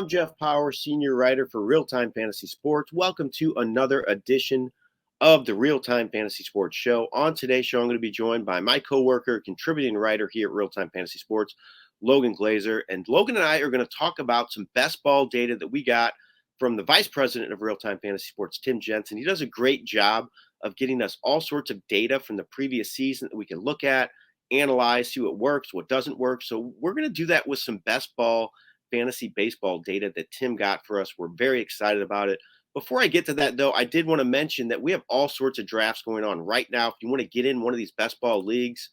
I'm Jeff Paur, senior writer for RealTime Fantasy Sports. Welcome to another edition of the RealTime Fantasy Sports Show. On today's show, I'm going to be joined by my coworker, contributing writer here at RealTime Fantasy Sports, Logan Glaser. And Logan and I are going to talk about some best ball data that we got from the vice president of RealTime Fantasy Sports, Tim Jensen. He does a great job of getting us all sorts of data from the previous season that we can look at, analyze, see what works, what doesn't work. So we're going to do that with some best ball fantasy baseball data that Tim got for us. We're very excited about it. Before I get to that, though, I did want to mention that we have all sorts of drafts going on right now. If you want to get in one of these best ball leagues,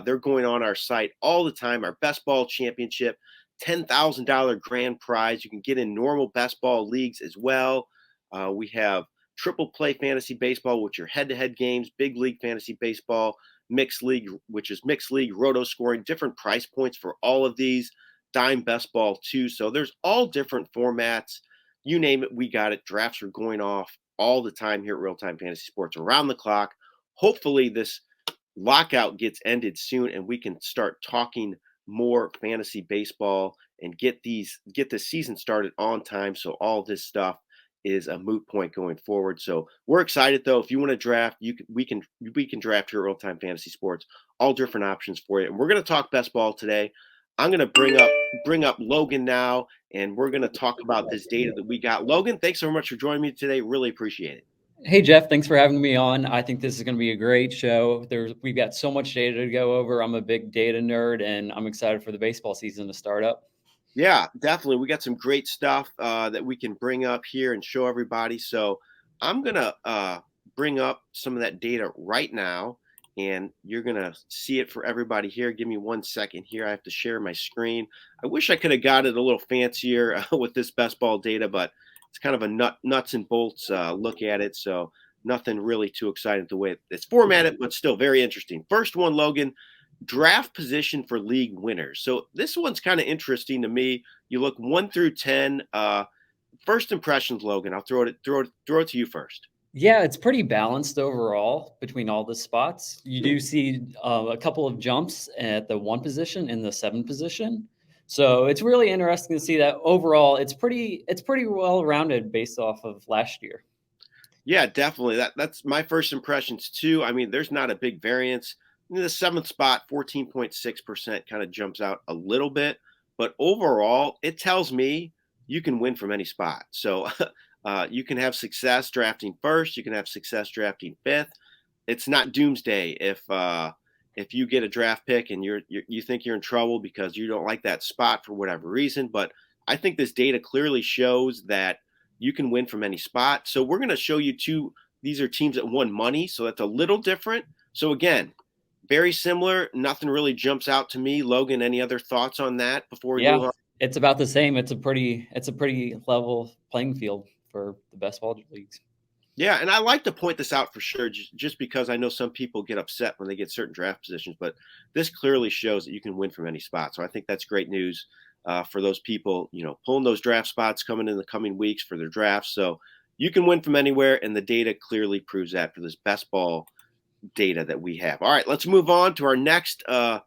they're going on our site all the time. Our best ball championship, $10,000 grand prize. You can get in normal best ball leagues as well. We have triple play fantasy baseball, which are head-to-head games, big league fantasy baseball, mixed league, which is mixed league, roto scoring, different price points for all of these. Dime best ball too. So there's all different formats. You name it, we got it. Drafts are going off all the time here at RealTime Fantasy Sports, around the clock. Hopefully this lockout gets ended soon and we can start talking more fantasy baseball and get the season started on time. So all this stuff is a moot point going forward. So we're excited though. If you want to draft, we can draft here at RealTime Fantasy Sports. All different options for you. And we're going to talk best ball today. I'm going to bring up Logan now, and we're going to talk about this data that we got. Logan, thanks so much for joining me today. Really appreciate it. Hey, Jeff, thanks for having me on. I think this is going to be a great show. We've got so much data to go over. I'm a big data nerd, and I'm excited for the baseball season to start up. Yeah, definitely. We got some great stuff that we can bring up here and show everybody. So I'm going to bring up some of that data right now. And you're going to see it for everybody here. Give me 1 second here. I have to share my screen. I wish I could have got it a little fancier with this best ball data, but it's kind of a nuts and bolts look at it. So nothing really too exciting the way it's formatted, but still very interesting. First one, Logan, draft position for league winners. So this one's kind of interesting to me. You look 1 through 10. First impressions, Logan. I'll throw it to you first. Yeah, it's pretty balanced overall between all the spots. You do see a couple of jumps at the 1 position and the 7 position. So it's really interesting to see that overall it's pretty well rounded based off of last year. Yeah, definitely. That's my first impressions too. I mean, there's not a big variance. In the 7th spot, 14.6% kind of jumps out a little bit, but overall, it tells me you can win from any spot. So you can have success drafting first. You can have success drafting 5th. It's not doomsday if you get a draft pick and you think you're in trouble because you don't like that spot for whatever reason. But I think this data clearly shows that you can win from any spot. So we're going to show you two. These are teams that won money, so that's a little different. So again, very similar. Nothing really jumps out to me. Logan, any other thoughts on that before we move on? It's about the same. It's a pretty level playing field for the best ball leagues. Yeah, and I like to point this out for sure, just because I know some people get upset when they get certain draft positions, but this clearly shows that you can win from any spot. So I think that's great news for those people, pulling those draft spots coming in the coming weeks for their drafts. So you can win from anywhere, and the data clearly proves that for this best ball data that we have. All right, let's move on to our next. Our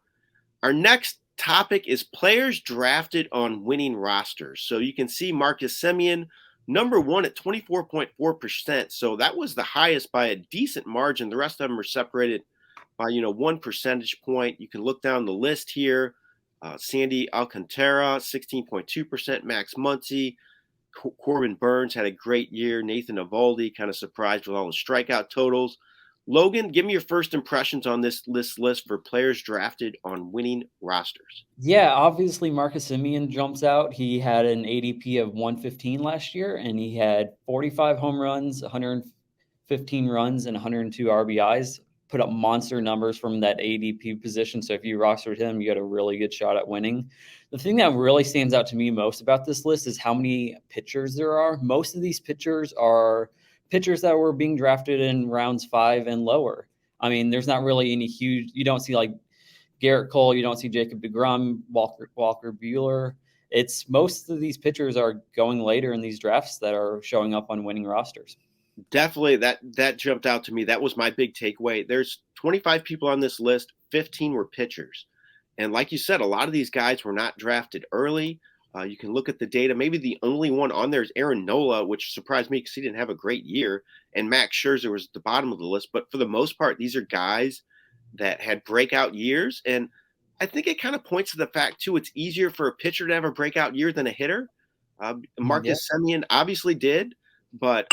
next topic is players drafted on winning rosters. So you can see Marcus Semien, number 1 at 24.4%. So that was the highest by a decent margin. The rest of them are separated by 1 percentage point. You can look down the list here. Sandy Alcantara, 16.2%. Max Muncy, Corbin Burns had a great year. Nathan Eovaldi kind of surprised with all the strikeout totals. Logan, give me your first impressions on this list for players drafted on winning rosters. Yeah, obviously Marcus Semien jumps out. He had an ADP of 115 last year, and he had 45 home runs, 115 runs, and 102 RBIs. Put up monster numbers from that ADP position. So if you rostered him, you got a really good shot at winning. The thing that really stands out to me most about this list is how many pitchers there are. Most of these pitchers are pitchers that were being drafted in rounds 5 and lower. I mean, there's not really any huge, you don't see like Garrett Cole, you don't see Jacob deGrom, Walker Buehler. It's most of these pitchers are going later in these drafts that are showing up on winning rosters. Definitely that jumped out to me. That was my big takeaway. There's 25 people on this list, 15 were pitchers. And like you said, a lot of these guys were not drafted early. You can look at the data. Maybe the only one on there is Aaron Nola, which surprised me because he didn't have a great year. And Max Scherzer was at the bottom of the list. But for the most part, these are guys that had breakout years. And I think it kind of points to the fact, too, it's easier for a pitcher to have a breakout year than a hitter. Yeah. Marcus Semien obviously did. But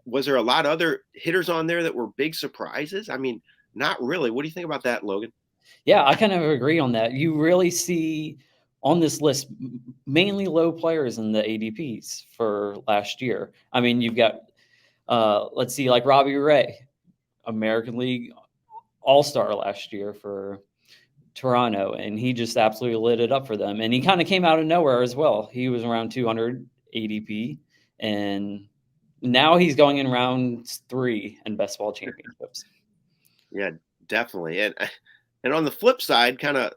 was there a lot of other hitters on there that were big surprises? I mean, not really. What do you think about that, Logan? Yeah, I kind of agree on that. You really see on this list mainly low players in the ADPs for last year. I mean, you've got let's see, like Robbie Ray, American League All-Star last year for Toronto, and he just absolutely lit it up for them. And he kind of came out of nowhere as well. He was around 200 ADP, and now he's going in round 3 in best ball championships. Yeah, definitely. And on the flip side, I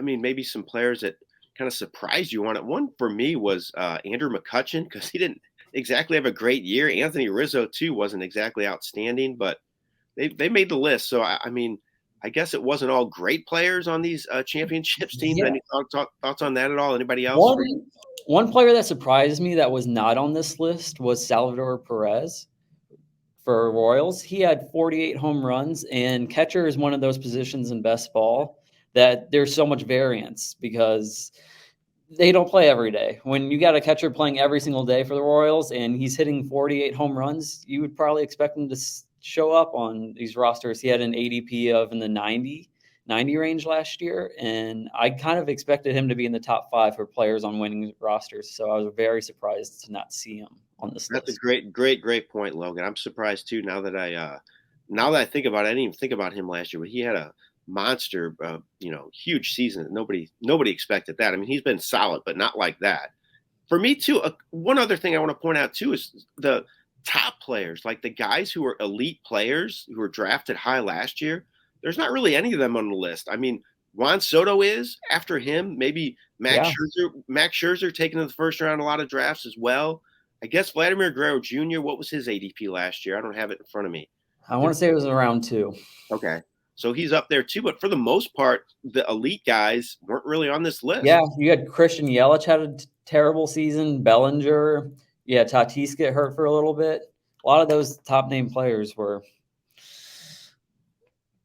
mean, maybe some players that kind of surprised you on it. One for me was Andrew McCutchen because he didn't exactly have a great year. Anthony Rizzo too wasn't exactly outstanding, but they made the list. So I mean, I guess it wasn't all great players on these championships teams. Yeah. Any thoughts on that at all? Anybody else? One player that surprised me that was not on this list was Salvador Perez for Royals. He had 48 home runs, and catcher is one of those positions in best ball that there's so much variance because they don't play every day. When you got a catcher playing every single day for the Royals and he's hitting 48 home runs, you would probably expect him to show up on these rosters. He had an ADP of in the 90 range last year, and I kind of expected him to be in the top 5 for players on winning rosters. So I was very surprised to not see him on this That's a list. great point, Logan. I'm surprised too. Now that I think about it, I didn't even think about him last year, but he had a monster, huge season. Nobody expected that. I mean, he's been solid, but not like that. For me too, one other thing I want to point out too is the top players, like the guys who are elite players who were drafted high last year. There's not really any of them on the list. I mean, Juan Soto is after him. Maybe Yeah, Max Scherzer taken in the first round, a lot of drafts as well. I guess Vladimir Guerrero Jr. What was his ADP last year? I don't have it in front of me. I want to say it was around 2. Okay, so he's up there too. But for the most part, the elite guys weren't really on this list. Yeah, you had Christian Yelich had a terrible season. Bellinger, yeah, Tatis get hurt for a little bit. A lot of those top name players were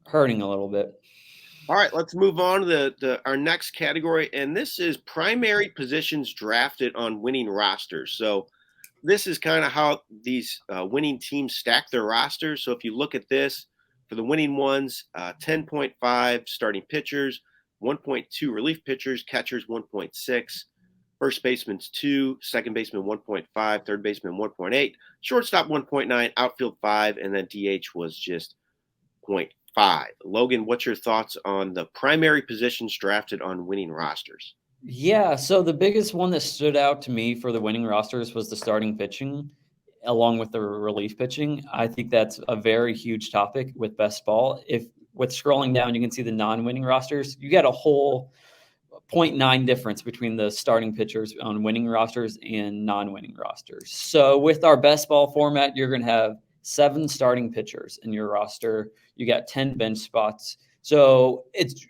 hurting a little bit. All right, let's move on to our next category, and this is primary positions drafted on winning rosters. So this is kind of how these winning teams stack their rosters. So if you look at this, for the winning ones, 10.5 starting pitchers, 1.2 relief pitchers, catchers 1.6, first baseman's 2, second baseman 1.5, third baseman 1.8, shortstop 1.9, outfield 5, and then DH was just 0.5. Logan, what's your thoughts on the primary positions drafted on winning rosters? Yeah, so the biggest one that stood out to me for the winning rosters was the starting pitching, along with the relief pitching. I think that's a very huge topic with best ball. If with scrolling down, you can see the non-winning rosters. You get a whole 0.9 difference between the starting pitchers on winning rosters and non-winning rosters. So with our best ball format, you're going to have 7 starting pitchers in your roster. You got 10 bench spots. So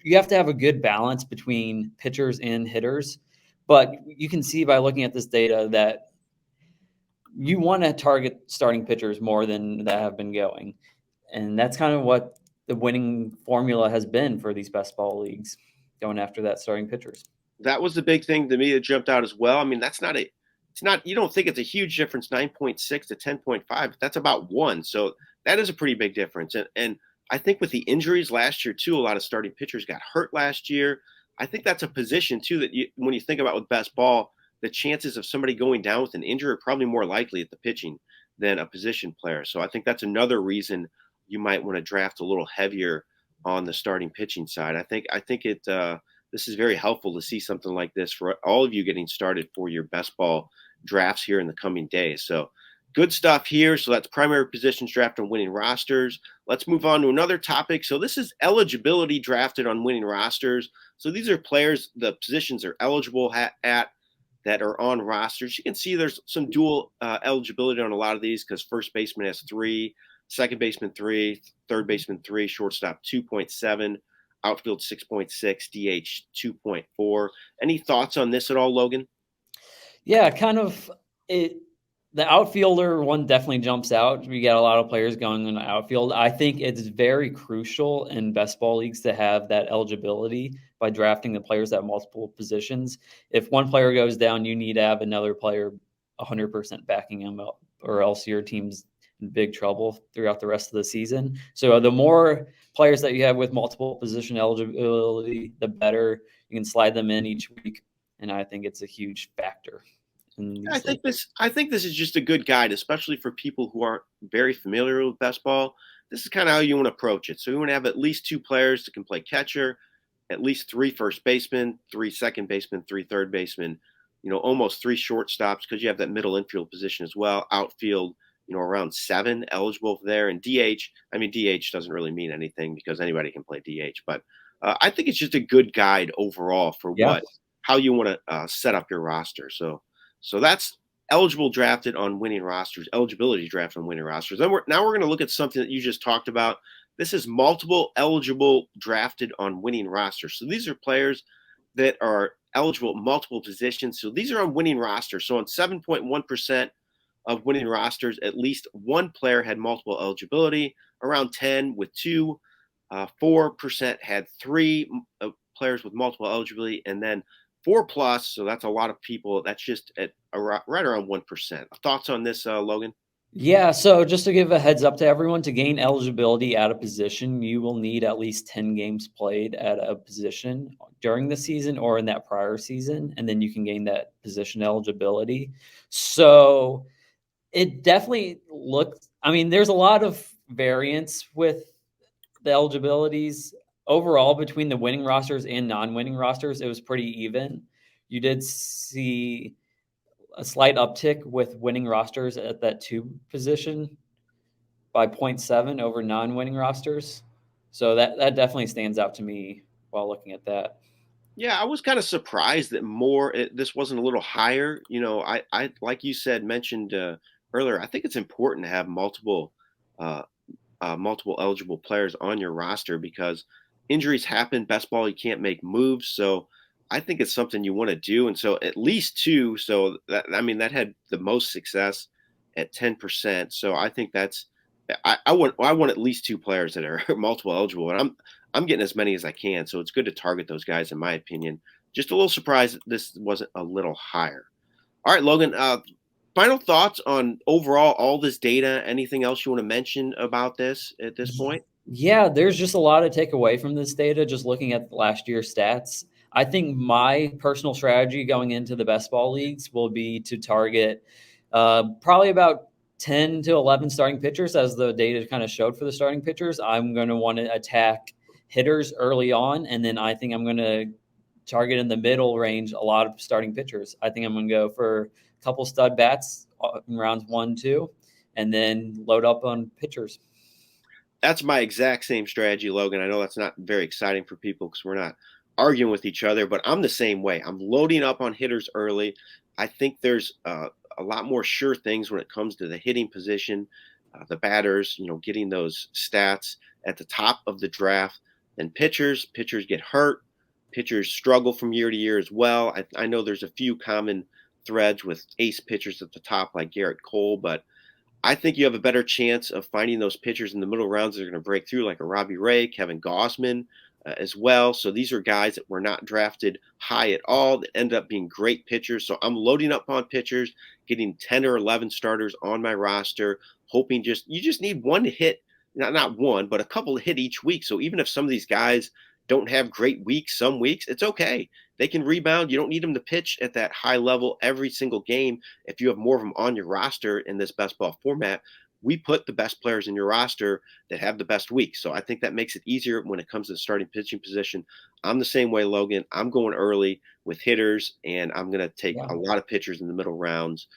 you have to have a good balance between pitchers and hitters. But you can see by looking at this data that you want to target starting pitchers more than that have been going. And that's kind of what the winning formula has been for these best ball leagues, going after that starting pitchers. That was the big thing to me that jumped out as well. I mean, you don't think it's a huge difference, 9.6 to 10.5, but that's about 1. So that is a pretty big difference. And I think with the injuries last year too, a lot of starting pitchers got hurt last year. I think that's a position too that when you think about with best ball, the chances of somebody going down with an injury are probably more likely at the pitching than a position player. So I think that's another reason you might want to draft a little heavier on the starting pitching side. I think this is very helpful to see something like this for all of you getting started for your best ball drafts here in the coming days. So good stuff here. So that's primary positions drafted on winning rosters. Let's move on to another topic. So this is eligibility drafted on winning rosters. So these are players, the positions are eligible at that are on rosters. You can see there's some dual eligibility on a lot of these because first baseman has 3, second baseman 3, third baseman 3, shortstop 2.7, outfield 6.6, DH 2.4. Any thoughts on this at all, Logan? Yeah, kind of it. The outfielder one definitely jumps out. We got a lot of players going in the outfield. I think it's very crucial in best ball leagues to have that eligibility by drafting the players at multiple positions. If one player goes down, you need to have another player 100% backing him up, or else your team's in big trouble throughout the rest of the season. So the more players that you have with multiple position eligibility, the better. You can slide them in each week, and I think it's a huge factor in I these think leagues. this is just a good guide, especially for people who aren't very familiar with best ball. This is kind of how you want to approach it. So you want to have at least two players that can play catcher, at least three first basemen, three second basemen, three third basemen, almost three shortstops because you have that middle infield position as well. Outfield, around seven eligible there. And DH, I mean, DH doesn't really mean anything because anybody can play DH. But I think it's just a good guide overall for Yeah. how you want to set up your roster. So that's eligible drafted on winning rosters, eligibility draft on winning rosters. Then now we're going to look at something that you just talked about. This is multiple eligible drafted on winning rosters. So these are players that are eligible at multiple positions. So these are on winning rosters. So on 7.1% of winning rosters, at least one player had multiple eligibility, around 10 with two, 4% had three players with multiple eligibility, and then 4+. So that's a lot of people. That's just at right around 1%. Thoughts on this, Logan? Yeah, so just to give a heads up to everyone, to gain eligibility at a position, you will need at least 10 games played at a position during the season or in that prior season, and then you can gain that position eligibility. So it definitely looks, I mean, there's a lot of variance with the eligibilities overall between the winning rosters and non-winning rosters. It was pretty even. You did see a slight uptick with winning rosters at that two position by 0.7 over non-winning rosters. So that definitely stands out to me while looking at that. Yeah, I was kind of surprised that this wasn't a little higher. I like you said mentioned earlier. I think it's important to have uh, multiple eligible players on your roster because injuries happen. Best ball, you can't make moves. So I think it's something you want to do. And so at least two. So that had the most success at 10%. So I think I want at least two players that are multiple eligible, and I'm getting as many as I can. So it's good to target those guys, in my opinion. Just a little surprised that this wasn't a little higher. All right, Logan. Final thoughts on overall all this data. Anything else you want to mention about this at this point? Yeah, there's just a lot to take away from this data just looking at last year's stats. I think my personal strategy going into the best ball leagues will be to target probably about 10 to 11 starting pitchers, as the data kind of showed for the starting pitchers. I'm going to want to attack hitters early on, and then I think I'm going to target in the middle range a lot of starting pitchers. I think I'm going to go for a couple stud bats in rounds 1, 2, and then load up on pitchers. That's my exact same strategy, Logan. I know that's not very exciting for people because we're not arguing with each other, but I'm the same way. I'm loading up on hitters early. I think there's a lot more sure things when it comes to the hitting position, the batters, getting those stats at the top of the draft than pitchers. Pitchers get hurt. Pitchers struggle from year to year as well. I know there's a few common threads with ace pitchers at the top like Garrett Cole, but I think you have a better chance of finding those pitchers in the middle rounds that are going to break through, like a Robbie Ray, Kevin Gausman, as well. So these are guys that were not drafted high at all that end up being great pitchers. So I'm loading up on pitchers, getting 10 or 11 starters on my roster, hoping you just need one to hit, not one, but a couple to hit each week. So even if some of these guys don't have great weeks, some weeks, it's okay. They can rebound. You don't need them to pitch at that high level every single game if you have more of them on your roster in this best ball format. We put the best players in your roster that have the best week. So I think that makes it easier when it comes to the starting pitching position. I'm the same way, Logan. I'm going early with hitters, and I'm going to take Yeah. a lot of pitchers in the middle rounds.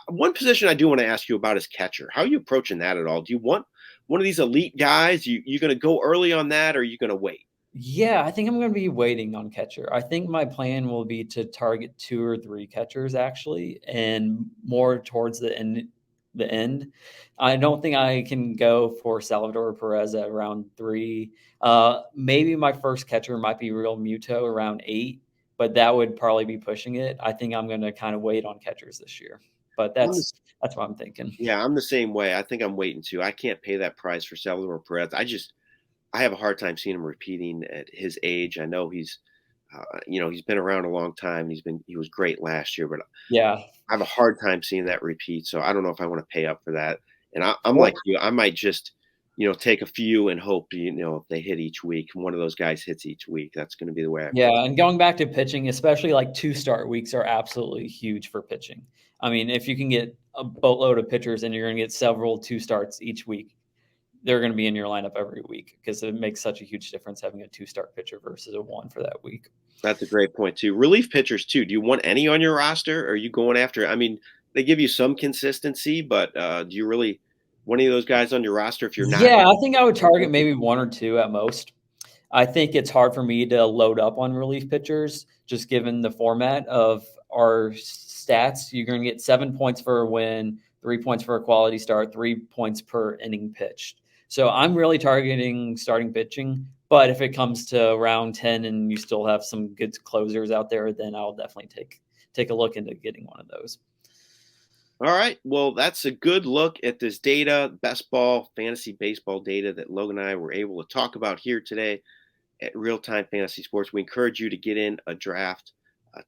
One position I do want to ask you about is catcher. How are you approaching that at all? Do you want one of these elite guys? You going to go early on that, or are you going to wait? Yeah, I think I'm going to be waiting on catcher. I think my plan will be to target 2 or 3 catchers actually, and more towards the end. The end. I don't think I can go for Salvador Perez at around 3. Maybe my first catcher might be Real Muto around 8, but that would probably be pushing it. I think I'm going to kind of wait on catchers this year, but that's what I'm thinking. Yeah, I'm the same way. I think I'm waiting too. I can't pay that price for Salvador Perez. I have a hard time seeing him repeating at his age. I know he's he's been around a long time. He was great last year, but Yeah. I have a hard time seeing that repeat. So I don't know if I want to pay up for that. And I'm Well, like you. I might just take a few and hope if they hit each week, one of those guys hits each week. That's going to be the way I yeah, approach it. and going back to pitching, especially like 2-start weeks are absolutely huge for pitching. I mean, if you can get a boatload of pitchers and you're going to get several 2-starts each week, they're going to be in your lineup every week because it makes such a huge difference having a 2-start pitcher versus a 1 for that week. That's a great point too. Relief pitchers too. Do you want any on your roster? Or are you going after? I mean, they give you some consistency, but do you really want any of those guys on your roster if you're not? Yeah, I think I would target maybe 1 or 2 at most. I think it's hard for me to load up on relief pitchers, just given the format of our stats. You're going to get 7 points for a win, 3 points for a quality start, 3 points per inning pitched. So I'm really targeting starting pitching. But if it comes to round 10 and you still have some good closers out there, then I'll definitely take a look into getting one of those. All right. Well, that's a good look at this data, best ball, fantasy baseball data that Logan and I were able to talk about here today at RealTime Fantasy Sports. We encourage you to get in a draft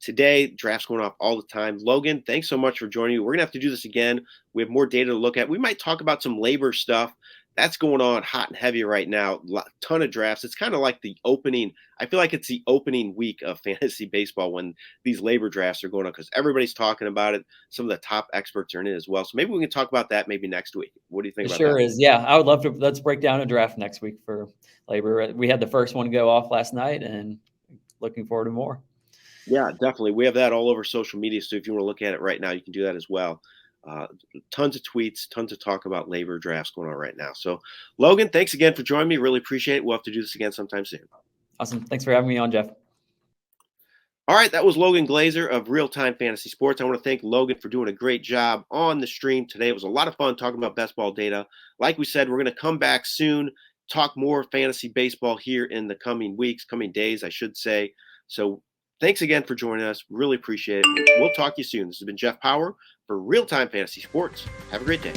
today. Drafts going off all the time. Logan, thanks so much for joining me. We're going to have to do this again. We have more data to look at. We might talk about some labor stuff. That's going on hot and heavy right now. Ton of drafts. It's kind of like the opening. I feel like it's the opening week of fantasy baseball when these labor drafts are going on because everybody's talking about it. Some of the top experts are in it as well. So maybe we can talk about that maybe next week. What do you think about that? Sure is. Yeah, I would love to. Let's break down a draft next week for labor. We had the first one go off last night and looking forward to more. Yeah, definitely. We have that all over social media. So if you want to look at it right now, you can do that as well. Tons of tweets, tons of talk about labor drafts going on right now. So, Logan, thanks again for joining me. Really appreciate it. We'll have to do this again sometime soon. Awesome. Thanks for having me on, Jeff. All right, that was Logan Glaser of RealTime Fantasy Sports. I want to thank Logan for doing a great job on the stream today. It was a lot of fun talking about best ball data. Like we said, we're going to come back soon, talk more fantasy baseball here in the coming weeks, coming days, I should say. So thanks again for joining us. Really appreciate it. We'll talk to you soon. This has been Jeff Paur for RealTime Fantasy Sports. Have a great day.